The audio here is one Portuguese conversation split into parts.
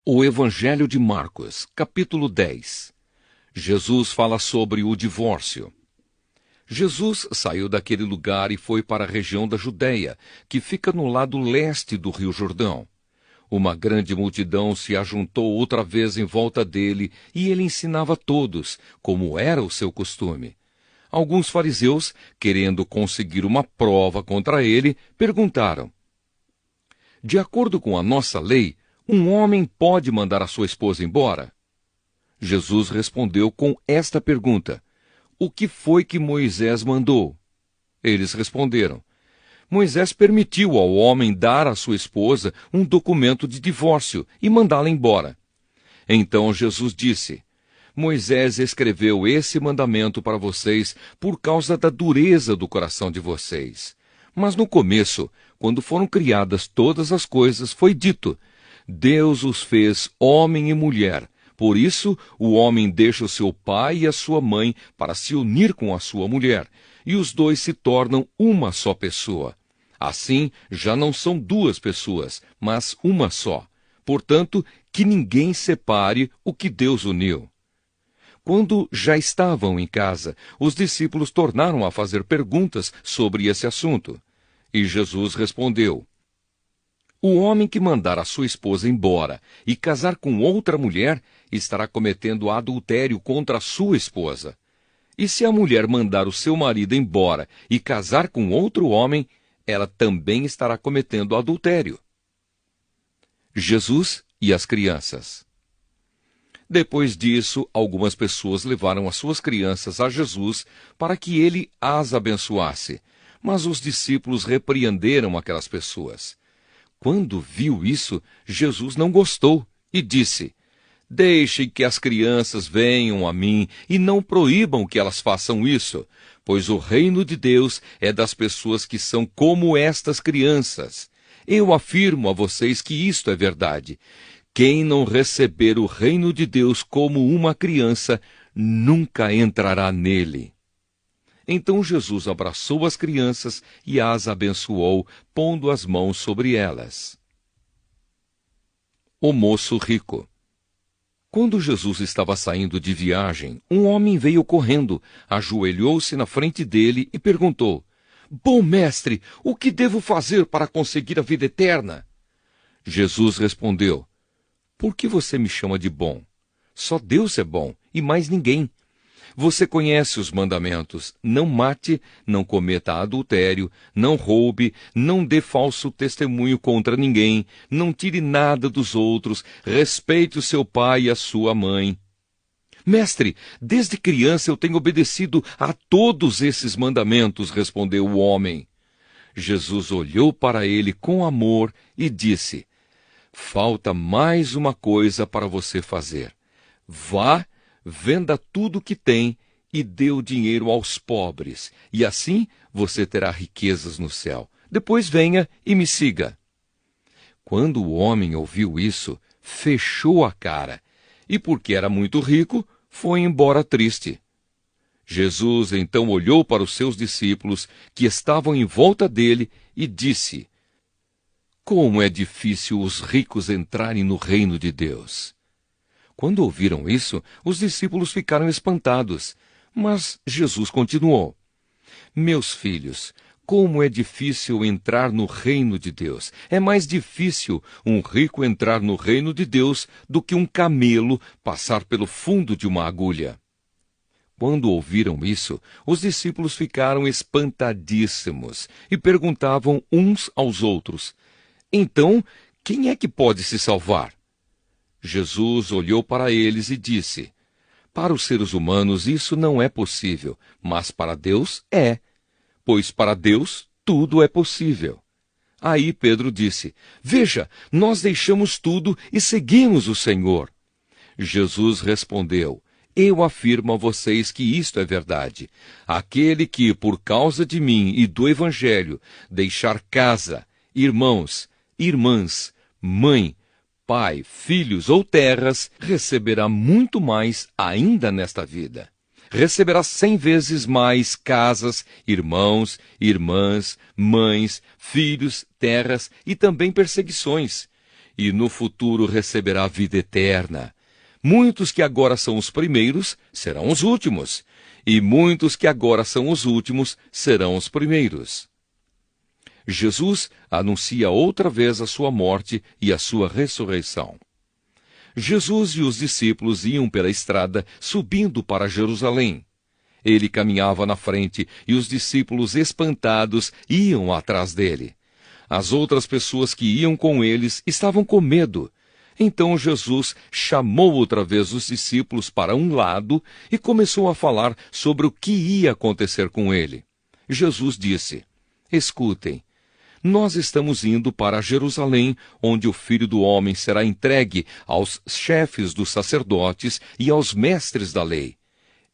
O Evangelho de Marcos, capítulo 10. Jesus fala sobre o divórcio. Jesus saiu daquele lugar e foi para a região da Judéia, que fica no lado leste do Rio Jordão. Uma grande multidão se ajuntou outra vez em volta dele e ele ensinava a todos, como era o seu costume. Alguns fariseus, querendo conseguir uma prova contra ele, perguntaram: de acordo com a nossa lei, um homem pode mandar a sua esposa embora? Jesus respondeu com esta pergunta: o que foi que Moisés mandou? Eles responderam: Moisés permitiu ao homem dar à sua esposa um documento de divórcio e mandá-la embora. Então Jesus disse: Moisés escreveu esse mandamento para vocês por causa da dureza do coração de vocês. Mas no começo, quando foram criadas todas as coisas, foi dito: Deus os fez homem e mulher. Por isso, o homem deixa o seu pai e a sua mãe para se unir com a sua mulher, e os dois se tornam uma só pessoa. Assim, já não são duas pessoas, mas uma só. Portanto, que ninguém separe o que Deus uniu. Quando já estavam em casa, os discípulos tornaram a fazer perguntas sobre esse assunto. E Jesus respondeu: o homem que mandar a sua esposa embora e casar com outra mulher estará cometendo adultério contra a sua esposa. E se a mulher mandar o seu marido embora e casar com outro homem, ela também estará cometendo adultério. Jesus e as crianças. Depois disso, algumas pessoas levaram as suas crianças a Jesus para que ele as abençoasse. Mas os discípulos repreenderam aquelas pessoas. Quando viu isso, Jesus não gostou e disse: deixem que as crianças venham a mim e não proíbam que elas façam isso, pois o reino de Deus é das pessoas que são como estas crianças. Eu afirmo a vocês que isto é verdade. Quem não receber o reino de Deus como uma criança, nunca entrará nele. Então Jesus abraçou as crianças e as abençoou, pondo as mãos sobre elas. O moço rico. Quando Jesus estava saindo de viagem, um homem veio correndo, ajoelhou-se na frente dele e perguntou: bom mestre, o que devo fazer para conseguir a vida eterna? Jesus respondeu: por que você me chama de bom? Só Deus é bom, e mais ninguém. Você conhece os mandamentos: não mate, não cometa adultério, não roube, não dê falso testemunho contra ninguém, não tire nada dos outros, respeite o seu pai e a sua mãe. Mestre, desde criança eu tenho obedecido a todos esses mandamentos, respondeu o homem. Jesus olhou para ele com amor e disse: falta mais uma coisa para você fazer. Vá, venda tudo o que tem e dê o dinheiro aos pobres, e assim você terá riquezas no céu. Depois venha e me siga. Quando o homem ouviu isso, fechou a cara, e porque era muito rico, foi embora triste. Jesus então olhou para os seus discípulos, que estavam em volta dele, e disse: como é difícil os ricos entrarem no reino de Deus. Quando ouviram isso, os discípulos ficaram espantados. Mas Jesus continuou: meus filhos, como é difícil entrar no reino de Deus. É mais difícil um rico entrar no reino de Deus do que um camelo passar pelo fundo de uma agulha. Quando ouviram isso, os discípulos ficaram espantadíssimos e perguntavam uns aos outros: então, quem é que pode se salvar? Jesus olhou para eles e disse: para os seres humanos isso não é possível, mas para Deus é, pois para Deus tudo é possível. Aí Pedro disse: veja, nós deixamos tudo e seguimos o Senhor. Jesus respondeu: eu afirmo a vocês que isto é verdade. Aquele que, por causa de mim e do Evangelho, deixar casa, irmãos, irmãs, mãe, pai, filhos ou terras, receberá muito mais ainda nesta vida. Receberá 100 vezes mais casas, irmãos, irmãs, mães, filhos, terras e também perseguições. e no futuro receberá a vida eterna. Muitos que agora são os primeiros serão os últimos, e muitos que agora são os últimos serão os primeiros. Jesus anuncia outra vez a sua morte e a sua ressurreição. Jesus e os discípulos iam pela estrada subindo para Jerusalém. Ele caminhava na frente e os discípulos, espantados, iam atrás dele. As outras pessoas que iam com eles estavam com medo. Então Jesus chamou outra vez os discípulos para um lado e começou a falar sobre o que ia acontecer com ele. Jesus disse: Escutem, nós estamos indo para Jerusalém, onde o Filho do Homem será entregue aos chefes dos sacerdotes e aos mestres da lei.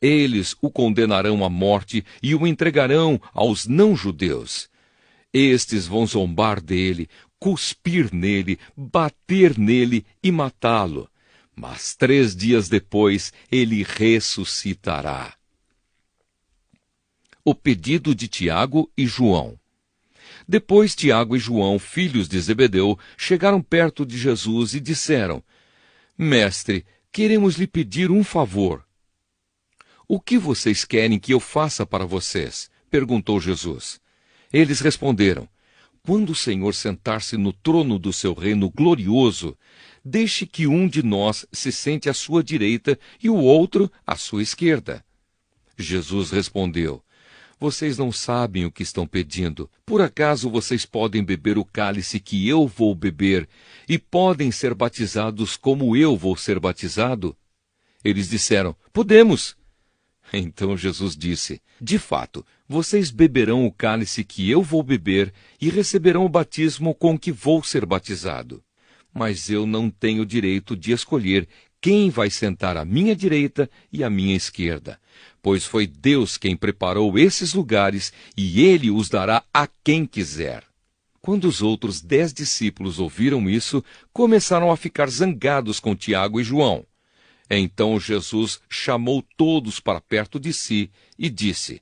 Eles o condenarão à morte e o entregarão aos não-judeus. Estes vão zombar dele, cuspir nele, bater nele e matá-lo. Mas 3 dias depois ele ressuscitará. O pedido de Tiago e João. Depois Tiago e João, filhos de Zebedeu, chegaram perto de Jesus e disseram: Mestre, queremos lhe pedir um favor. O que vocês querem que eu faça para vocês? Perguntou Jesus. Eles responderam: Quando o Senhor sentar-se no trono do seu reino glorioso, deixe que um de nós se sente à sua direita e o outro à sua esquerda. Jesus respondeu: Vocês não sabem o que estão pedindo. Por acaso vocês podem beber o cálice que eu vou beber e podem ser batizados como eu vou ser batizado? Eles disseram: Podemos. Então Jesus disse: De fato, vocês beberão o cálice que eu vou beber e receberão o batismo com que vou ser batizado. Mas eu não tenho direito de escolher quem vai sentar à minha direita e à minha esquerda, pois foi Deus quem preparou esses lugares e Ele os dará a quem quiser. Quando os outros 10 discípulos ouviram isso, começaram a ficar zangados com Tiago e João. Então Jesus chamou todos para perto de si e disse: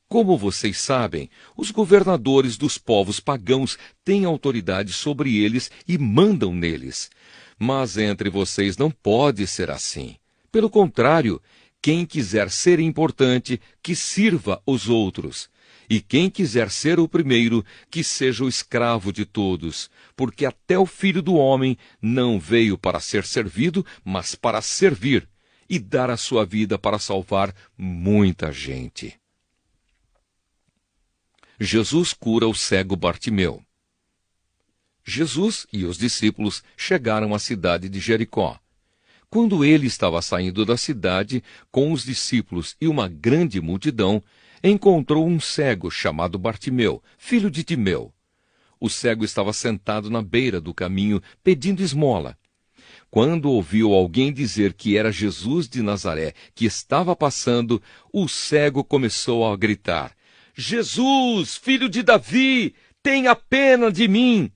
Como vocês sabem, os governadores dos povos pagãos têm autoridade sobre eles e mandam neles. Mas entre vocês não pode ser assim. Pelo contrário, quem quiser ser importante, que sirva os outros. E quem quiser ser o primeiro, que seja o escravo de todos. Porque até o Filho do Homem não veio para ser servido, mas para servir e dar a sua vida para salvar muita gente. Jesus cura o cego Bartimeu. Jesus e os discípulos chegaram à cidade de Jericó. Quando ele estava saindo da cidade, com os discípulos e uma grande multidão, encontrou um cego chamado Bartimeu, filho de Timeu. O cego estava sentado na beira do caminho, pedindo esmola. Quando ouviu alguém dizer que era Jesus de Nazaré que estava passando, o cego começou a gritar: Jesus, filho de Davi, tenha pena de mim!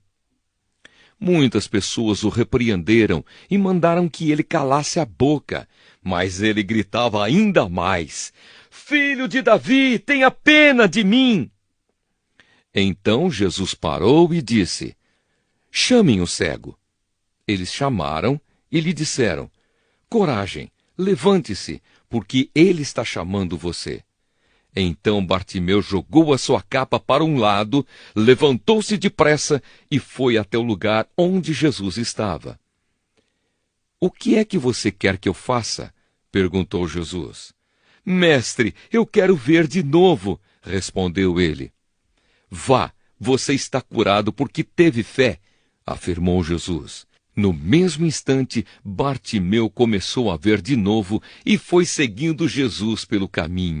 Muitas pessoas o repreenderam e mandaram que ele calasse a boca, mas ele gritava ainda mais: Filho de Davi, tenha pena de mim! Então Jesus parou e disse: Chamem o cego. Eles chamaram e lhe disseram: Coragem, levante-se, porque ele está chamando você. Então Bartimeu jogou a sua capa para um lado, levantou-se depressa e foi até o lugar onde Jesus estava. O que é que você quer que eu faça? Perguntou Jesus. Mestre, eu quero ver de novo, respondeu ele. Vá, você está curado porque teve fé, afirmou Jesus. No mesmo instante, Bartimeu começou a ver de novo e foi seguindo Jesus pelo caminho.